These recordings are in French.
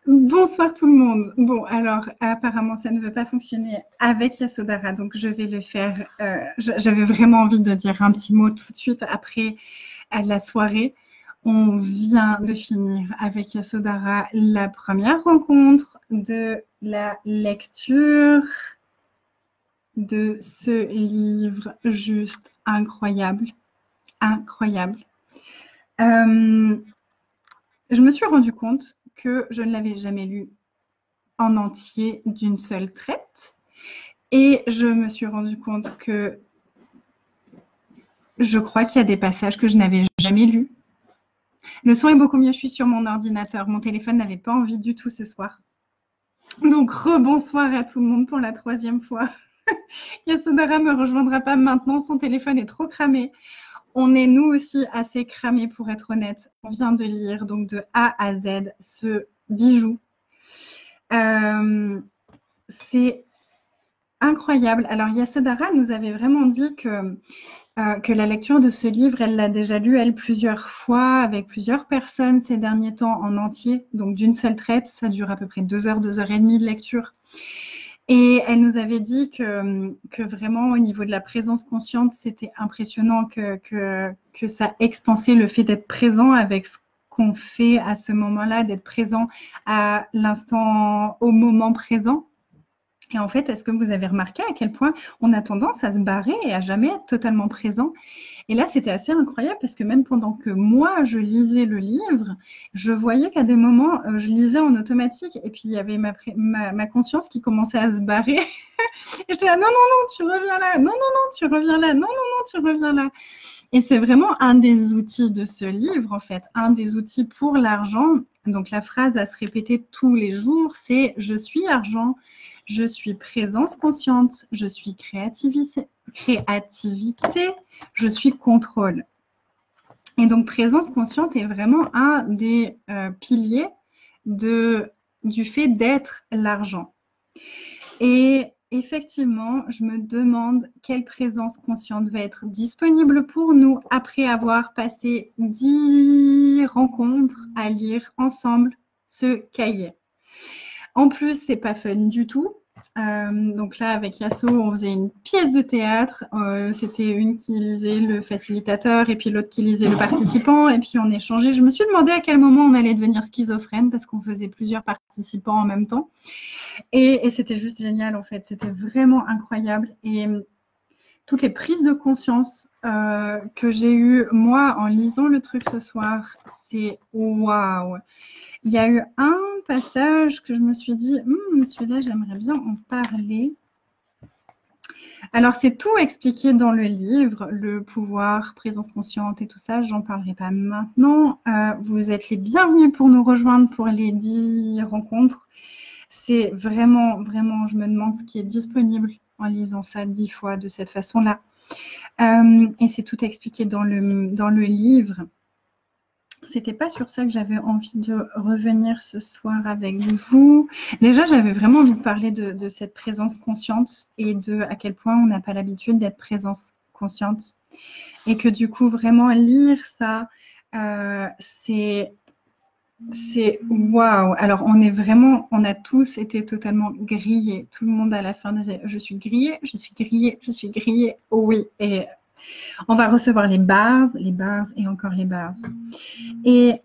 Bonsoir tout le monde. Bon, alors apparemment ça ne veut pas fonctionner avec Yasodhara, donc je vais le faire. J'avais vraiment envie de dire un petit mot tout de suite après la soirée. On vient de finir avec Yasodhara la première rencontre de la lecture de ce livre juste incroyable, incroyable. Je me suis rendu compte que je ne l'avais jamais lu en entier d'une seule traite. Et je me suis rendu compte que je crois qu'il y a des passages que je n'avais jamais lus. Le son est beaucoup mieux, je suis sur mon ordinateur. Mon téléphone n'avait pas envie du tout ce soir. Donc, rebonsoir à tout le monde pour la 3e fois. Yasodhara ne me rejoindra pas maintenant, son téléphone est trop cramé. On est nous aussi assez cramés pour être honnête. On vient de lire donc de A à Z ce bijou. C'est incroyable. Alors Yasodhara nous avait vraiment dit que la lecture de ce livre, elle l'a déjà lu elle plusieurs fois avec plusieurs personnes ces derniers temps en entier, donc d'une seule traite. Ça dure à peu près 2 heures, 2 heures et demie de lecture. Et elle nous avait dit que vraiment au niveau de la présence consciente, c'était impressionnant que ça expansait le fait d'être présent avec ce qu'on fait à ce moment-là, d'être présent à l'instant, au moment présent. Et en fait, est-ce que vous avez remarqué à quel point on a tendance à se barrer et à jamais être totalement présent? Et là, c'était assez incroyable parce que même pendant que moi, je lisais le livre, je voyais qu'à des moments, je lisais en automatique et puis il y avait ma conscience qui commençait à se barrer. Et j'étais là, non, non, non, tu reviens là, non, non, non, tu reviens là, non, non, non, tu reviens là. Et c'est vraiment un des outils de ce livre, en fait, un des outils pour l'argent. Donc la phrase à se répéter tous les jours, c'est « Je suis argent ». Je suis présence consciente, je suis créativité, je suis contrôle. Et donc, présence consciente est vraiment un des piliers du fait d'être l'argent. Et effectivement, je me demande quelle présence consciente va être disponible pour nous après avoir passé 10 rencontres à lire ensemble ce cahier. En plus, c'est pas fun du tout. Donc là, avec Yasso, on faisait une pièce de théâtre. C'était une qui lisait le facilitateur et puis l'autre qui lisait le participant. Et puis on échangeait. Je me suis demandé à quel moment on allait devenir schizophrène parce qu'on faisait plusieurs participants en même temps. Et c'était juste génial en fait. C'était vraiment incroyable. Et toutes les prises de conscience que j'ai eues, moi, en lisant le truc ce soir, c'est waouh! Il y a eu un passage que je me suis dit, celui-là, j'aimerais bien en parler. Alors, c'est tout expliqué dans le livre, le pouvoir, présence consciente et tout ça. J'en parlerai pas maintenant. Vous êtes les bienvenus pour nous rejoindre pour les 10 rencontres. C'est vraiment, vraiment, je me demande ce qui est disponible en lisant ça 10 fois de cette façon-là. Et c'est tout expliqué dans le livre. C'était pas sur ça que j'avais envie de revenir ce soir avec vous. Déjà, j'avais vraiment envie de parler de cette présence consciente et de à quel point on n'a pas l'habitude d'être présence consciente. Et que du coup, vraiment lire ça, c'est waouh. Alors, on a tous été totalement grillés. Tout le monde à la fin disait, je suis grillé, je suis grillé, je suis grillé. Oh oui, et on va recevoir les bars et encore les bars. Et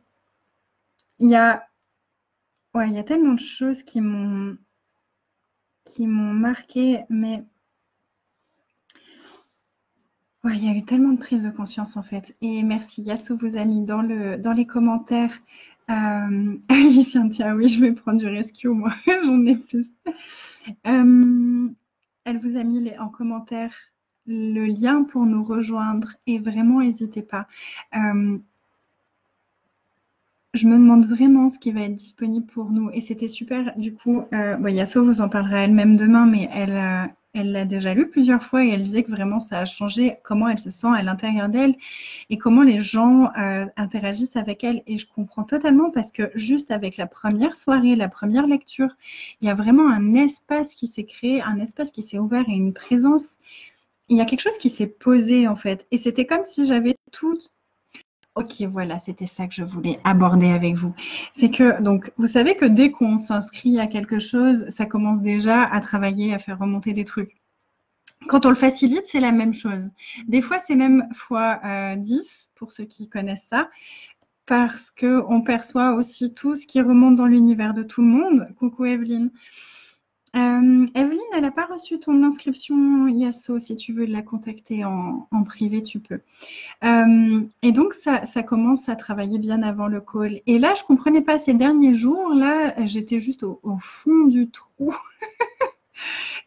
il y a tellement de choses qui m'ont marqué, mais il y a eu tellement de prise de conscience en fait. Et merci, Yasso vous a mis dans les commentaires. Alicia, tiens, oui, je vais prendre du rescue, moi, j'en ai plus. Elle vous a mis en commentaire le lien pour nous rejoindre et vraiment, n'hésitez pas. Je me demande vraiment ce qui va être disponible pour nous. Et c'était super, du coup, Yasso vous en parlera elle-même demain, mais elle l'a déjà lu plusieurs fois et elle disait que vraiment ça a changé comment elle se sent à l'intérieur d'elle et comment les gens interagissent avec elle. Et je comprends totalement parce que juste avec la première soirée, la première lecture, il y a vraiment un espace qui s'est créé, un espace qui s'est ouvert et une présence. Il y a quelque chose qui s'est posé en fait. Et c'était comme si j'avais Ok, voilà, c'était ça que je voulais aborder avec vous. C'est que, donc, vous savez que dès qu'on s'inscrit à quelque chose, ça commence déjà à travailler, à faire remonter des trucs. Quand on le facilite, c'est la même chose. Des fois, c'est même fois 10 pour ceux qui connaissent ça, parce qu'on perçoit aussi tout ce qui remonte dans l'univers de tout le monde. Coucou Evelyne. Evelyne, elle n'a pas reçu ton inscription Yasso. Si tu veux la contacter en privé, tu peux. Et donc, ça commence à travailler bien avant le call. Et là, je ne comprenais pas ces derniers jours. Là, j'étais juste au fond du trou.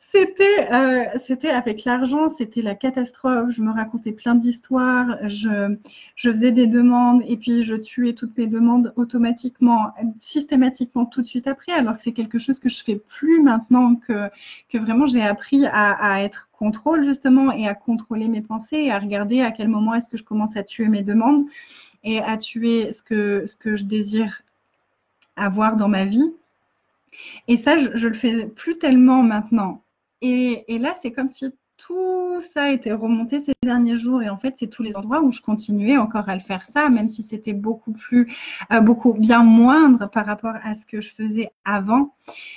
C'était avec l'argent, c'était la catastrophe. Je me racontais plein d'histoires. Je faisais des demandes et puis je tuais toutes mes demandes automatiquement, systématiquement tout de suite après, alors que c'est quelque chose que je fais plus maintenant que vraiment j'ai appris à être contrôle justement et à contrôler mes pensées et à regarder à quel moment est-ce que je commence à tuer mes demandes et à tuer ce que je désire avoir dans ma vie. Et ça, je le fais plus tellement maintenant. Et là, c'est comme si tout ça était remonté ces derniers jours. Et en fait, c'est tous les endroits où je continuais encore à le faire ça, même si c'était beaucoup bien moindre par rapport à ce que je faisais avant.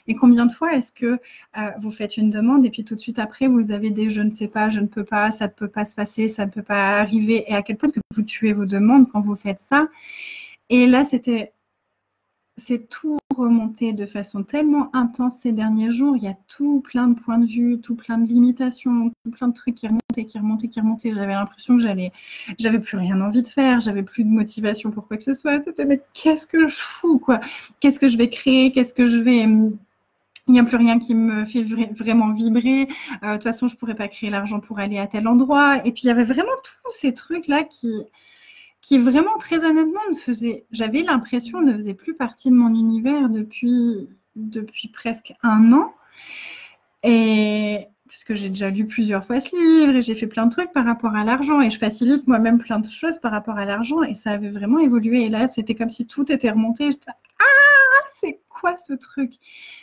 Et combien de fois est-ce que vous faites une demande et puis tout de suite après, vous avez des je ne sais pas, je ne peux pas, ça ne peut pas se passer, ça ne peut pas arriver. Et à quel point est-ce que vous tuez vos demandes quand vous faites ça? Et là, c'est tout remonté de façon tellement intense ces derniers jours. Il y a tout plein de points de vue, tout plein de limitations, tout plein de trucs qui remontaient. J'avais l'impression que j'avais plus rien envie de faire, j'avais plus de motivation pour quoi que ce soit. C'était mais qu'est-ce que je fous quoi? Qu'est-ce que je vais créer? Qu'est-ce que je vais il n'y a plus rien qui me fait vraiment vibrer. De toute façon, je ne pourrais pas créer l'argent pour aller à tel endroit. Et puis, il y avait vraiment tous ces trucs-là qui vraiment, très honnêtement, j'avais l'impression, ne faisait plus partie de mon univers depuis presque un an. Et puisque j'ai déjà lu plusieurs fois ce livre et j'ai fait plein de trucs par rapport à l'argent et je facilite moi-même plein de choses par rapport à l'argent et ça avait vraiment évolué. Et là, c'était comme si tout était remonté. C'est quoi ce truc?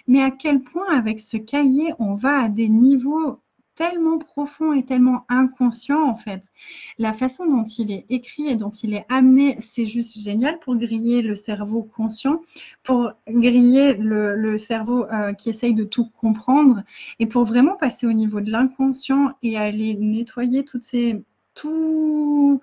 Mais à quel point avec ce cahier, on va à des niveaux tellement profonds et tellement inconscients en fait. La façon dont il est écrit et dont il est amené, c'est juste génial pour griller le cerveau conscient, pour griller le cerveau qui essaye de tout comprendre et pour vraiment passer au niveau de l'inconscient et aller nettoyer tous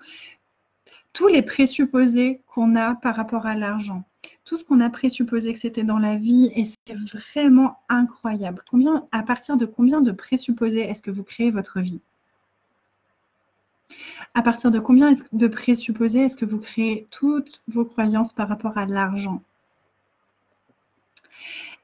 les présupposés qu'on a par rapport à l'argent. Tout ce qu'on a présupposé que c'était dans la vie et c'est vraiment incroyable. À partir de combien de présupposés est-ce que vous créez votre vie? À partir de combien de présupposés est-ce que vous créez toutes vos croyances par rapport à l'argent?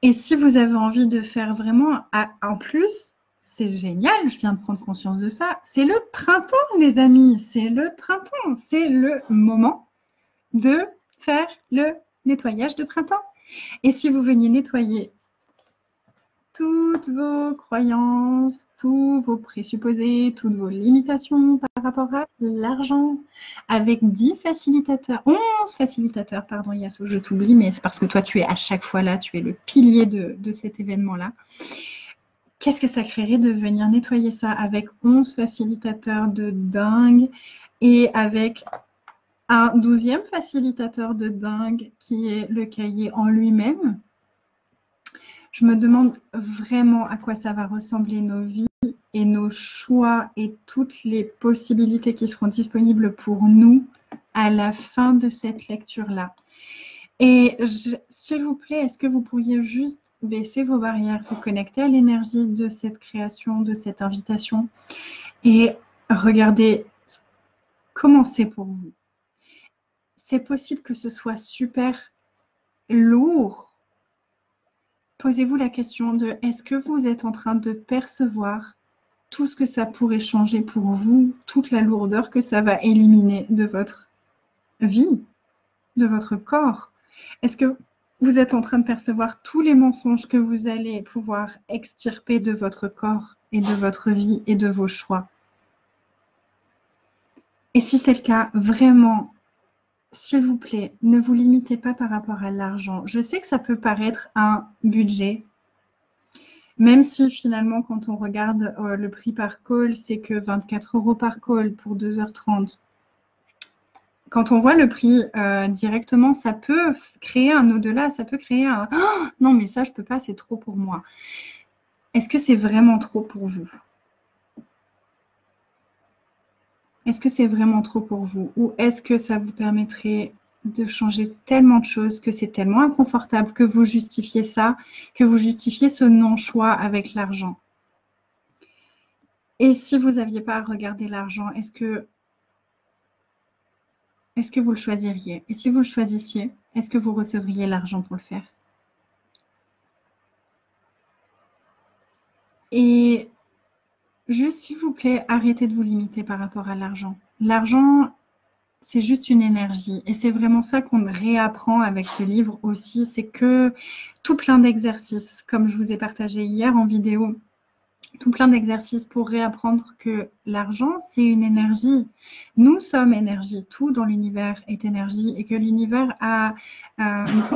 Et si vous avez envie de faire vraiment en plus, c'est génial, je viens de prendre conscience de ça, c'est le printemps les amis, c'est le printemps, c'est le moment de faire le nettoyage de printemps. Et si vous veniez nettoyer toutes vos croyances, tous vos présupposés, toutes vos limitations par rapport à l'argent, avec 10 facilitateurs, 11 facilitateurs, pardon Yasso, je t'oublie, mais c'est parce que toi tu es à chaque fois là, tu es le pilier de cet événement-là. Qu'est-ce que ça créerait de venir nettoyer ça avec 11 facilitateurs de dingue et avec un 12e facilitateur de dingue qui est le cahier en lui-même? Je me demande vraiment à quoi ça va ressembler nos vies et nos choix et toutes les possibilités qui seront disponibles pour nous à la fin de cette lecture-là. Et s'il vous plaît, est-ce que vous pourriez juste baisser vos barrières, vous connecter à l'énergie de cette création, de cette invitation et regarder comment c'est pour vous. C'est possible que ce soit super lourd. Posez-vous la question de est-ce que vous êtes en train de percevoir tout ce que ça pourrait changer pour vous, toute la lourdeur que ça va éliminer de votre vie, de votre corps? Est-ce que vous êtes en train de percevoir tous les mensonges que vous allez pouvoir extirper de votre corps et de votre vie et de vos choix? Et si c'est le cas, vraiment, s'il vous plaît, ne vous limitez pas par rapport à l'argent. Je sais que ça peut paraître un budget, même si finalement, quand on regarde le prix par call, c'est que 24 € par call pour 2h30. quand on voit le prix directement, ça peut créer un au-delà, ça peut créer un oh, non, mais ça, je peux pas, c'est trop pour moi. Est-ce que c'est vraiment trop pour vous? Est-ce que c'est vraiment trop pour vous? Ou est-ce que ça vous permettrait de changer tellement de choses, que c'est tellement inconfortable que vous justifiez ça, que vous justifiez ce non-choix avec l'argent? Et si vous n'aviez pas à regarder l'argent, est-ce que vous le choisiriez? Et si vous le choisissiez, est-ce que vous recevriez l'argent pour le faire? Et juste, s'il vous plaît, arrêtez de vous limiter par rapport à l'argent. L'argent, c'est juste une énergie. Et c'est vraiment ça qu'on réapprend avec ce livre aussi. C'est que tout plein d'exercices, comme je vous ai partagé hier en vidéo, tout plein d'exercices pour réapprendre que l'argent, c'est une énergie. Nous sommes énergie. Tout dans l'univers est énergie et que l'univers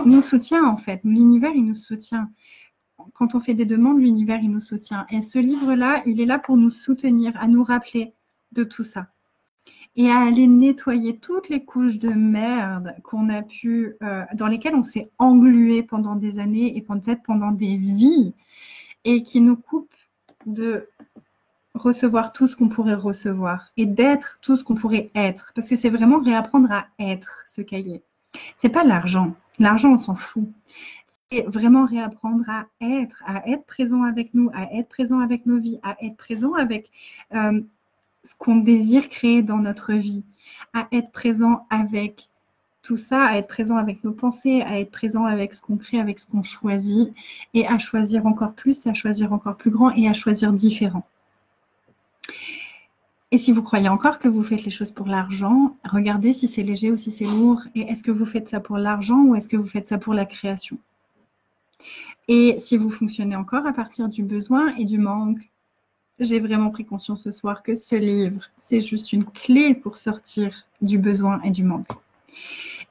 nous soutient en fait. L'univers, il nous soutient. Quand on fait des demandes, l'univers, il nous soutient. Et ce livre-là, il est là pour nous soutenir, à nous rappeler de tout ça. Et à aller nettoyer toutes les couches de merde qu'on a pu, dans lesquelles on s'est englué pendant des années et peut-être pendant des vies, et qui nous coupent de recevoir tout ce qu'on pourrait recevoir et d'être tout ce qu'on pourrait être. Parce que c'est vraiment réapprendre à être ce cahier. C'est pas l'argent. L'argent, on s'en fout. C'est vraiment réapprendre à être présent avec nous, à être présent avec nos vies, à être présent avec ce qu'on désire créer dans notre vie, à être présent avec tout ça, à être présent avec nos pensées, à être présent avec ce qu'on crée, avec ce qu'on choisit, et à choisir encore plus, à choisir encore plus grand et à choisir différent. Et si vous croyez encore que vous faites les choses pour l'argent, regardez si c'est léger ou si c'est lourd, et est-ce que vous faites ça pour l'argent ou est-ce que vous faites ça pour la création? Et si vous fonctionnez encore à partir du besoin et du manque, j'ai vraiment pris conscience ce soir que ce livre, c'est juste une clé pour sortir du besoin et du manque.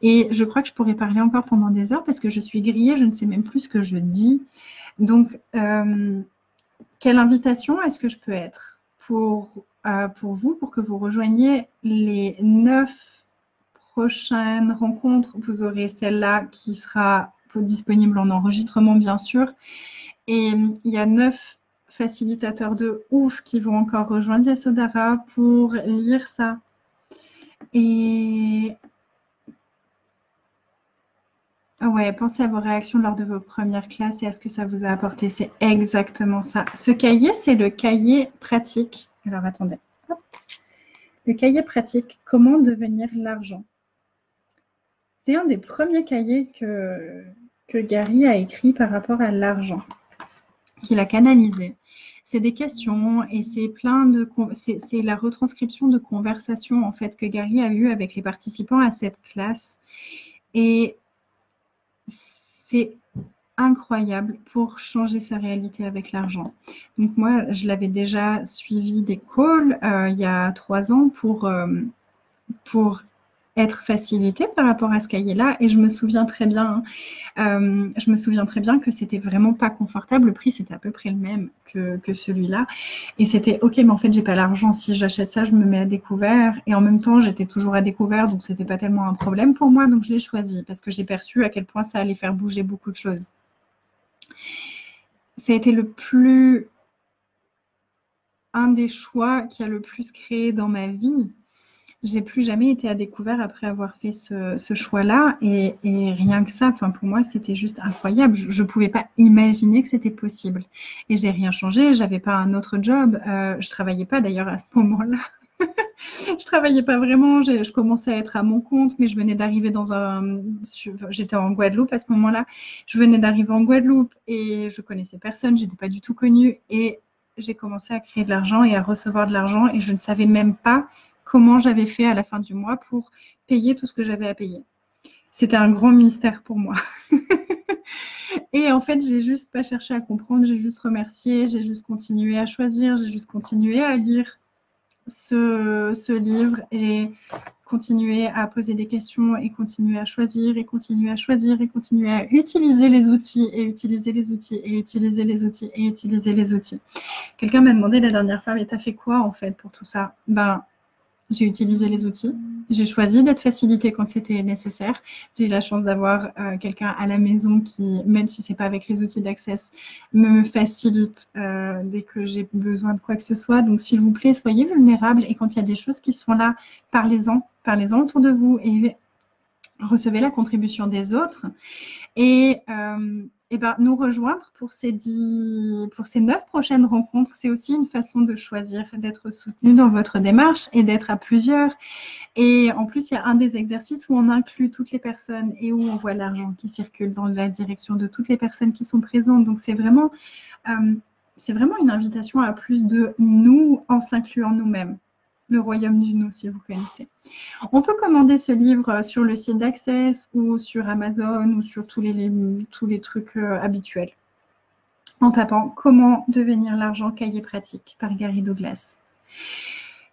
Et je crois que je pourrais parler encore pendant des heures parce que je suis grillée, je ne sais même plus ce que je dis. Donc, quelle invitation est-ce que je peux être pour vous, pour que vous rejoigniez les 9 prochaines rencontres? Vous aurez celle-là qui sera disponible en enregistrement, bien sûr. Et il y a 9 facilitateurs de ouf qui vont encore rejoindre Yasodhara pour lire ça. Et ouais, pensez à vos réactions lors de vos premières classes et à ce que ça vous a apporté. C'est exactement ça. Ce cahier, c'est le cahier pratique. Alors, attendez. Hop. Le cahier pratique, comment devenir l'argent. C'est un des premiers cahiers que Gary a écrit par rapport à l'argent, qu'il a canalisé. C'est des questions et c'est c'est la retranscription de conversations en fait que Gary a eues avec les participants à cette classe. Et c'est incroyable pour changer sa réalité avec l'argent. Donc moi, je l'avais déjà suivi des calls il y a 3 ans pour être facilitée par rapport à ce cahier-là. Et je me souviens très bien, que c'était vraiment pas confortable. Le prix, c'était à peu près le même que celui-là. Et c'était, ok, mais en fait, j'ai pas l'argent. Si j'achète ça, je me mets à découvert. Et en même temps, j'étais toujours à découvert, donc c'était pas tellement un problème pour moi. Donc je l'ai choisi parce que j'ai perçu à quel point ça allait faire bouger beaucoup de choses. Ça a été un des choix qui a le plus créé dans ma vie. J'ai plus jamais été à découvert après avoir fait ce choix-là. Et rien que ça, pour moi, c'était juste incroyable. Je ne pouvais pas imaginer que c'était possible. Et j'ai rien changé. J'avais pas un autre job. Je travaillais pas d'ailleurs à ce moment-là. Je travaillais pas vraiment. Je commençais à être à mon compte, mais je venais d'arriver j'étais en Guadeloupe à ce moment-là. Je venais d'arriver en Guadeloupe et je connaissais personne. J'étais pas du tout connue. Et j'ai commencé à créer de l'argent et à recevoir de l'argent. Et je ne savais même pas comment j'avais fait à la fin du mois pour payer tout ce que j'avais à payer. C'était un grand mystère pour moi. Et en fait, j'ai juste pas cherché à comprendre, j'ai juste remercié, j'ai juste continué à choisir, j'ai juste continué à lire ce livre et continuer à poser des questions et continuer à choisir et continuer à choisir et continuer à utiliser les outils et utiliser les outils et utiliser les outils et utiliser les outils. Quelqu'un m'a demandé la dernière fois, mais t'as fait quoi en fait pour tout ça? j'ai utilisé les outils. J'ai choisi d'être facilitée quand c'était nécessaire. J'ai eu la chance d'avoir quelqu'un à la maison qui, même si c'est pas avec les outils d'Access, me facilite dès que j'ai besoin de quoi que ce soit. Donc, s'il vous plaît, soyez vulnérables et quand il y a des choses qui sont là, parlez-en autour de vous et recevez la contribution des autres. Et nous rejoindre pour ces 9 prochaines rencontres, c'est aussi une façon de choisir d'être soutenu dans votre démarche et d'être à plusieurs. Et en plus, il y a un des exercices où on inclut toutes les personnes et où on voit l'argent qui circule dans la direction de toutes les personnes qui sont présentes. Donc, c'est vraiment une invitation à plus de nous en s'incluant nous-mêmes. Le royaume du nous, si vous connaissez. On peut commander ce livre sur le site d'Access ou sur Amazon ou sur tous les trucs habituels en tapant « Comment devenir l'argent cahier pratique » par Gary Douglas.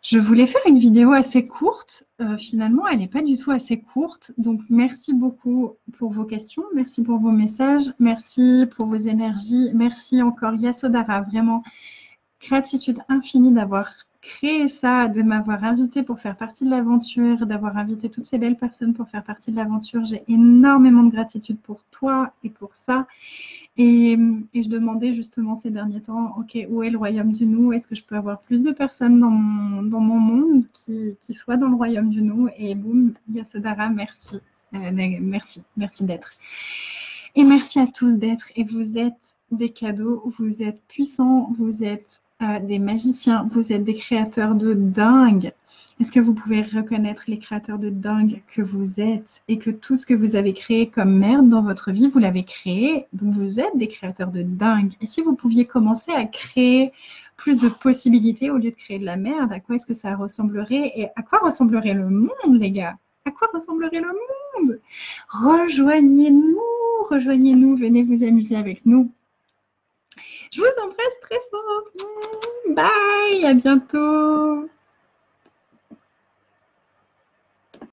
Je voulais faire une vidéo assez courte. Finalement, elle n'est pas du tout assez courte. Donc, merci beaucoup pour vos questions. Merci pour vos messages. Merci pour vos énergies. Merci encore Yasodhara. Vraiment, gratitude infinie d'avoir créé ça, de m'avoir invité pour faire partie de l'aventure, d'avoir invité toutes ces belles personnes pour faire partie de l'aventure. J'ai énormément de gratitude pour toi et pour ça. Et je demandais justement ces derniers temps, ok, où est le royaume du nous? Est-ce que je peux avoir plus de personnes dans mon monde qui soient dans le royaume du nous? Et boum, Yasodhara, merci. Merci d'être. Et merci à tous d'être. Et vous êtes des cadeaux, vous êtes puissants, vous êtes des magiciens, vous êtes des créateurs de dingue. Est-ce que vous pouvez reconnaître les créateurs de dingue que vous êtes et que tout ce que vous avez créé comme merde dans votre vie, vous l'avez créé, donc vous êtes des créateurs de dingue. Et si vous pouviez commencer à créer plus de possibilités au lieu de créer de la merde, à quoi est-ce que ça ressemblerait et à quoi ressemblerait le monde, les gars? À quoi ressemblerait le monde? Rejoignez-nous, venez vous amuser avec nous. Je vous embrasse très fort. Bye, à bientôt.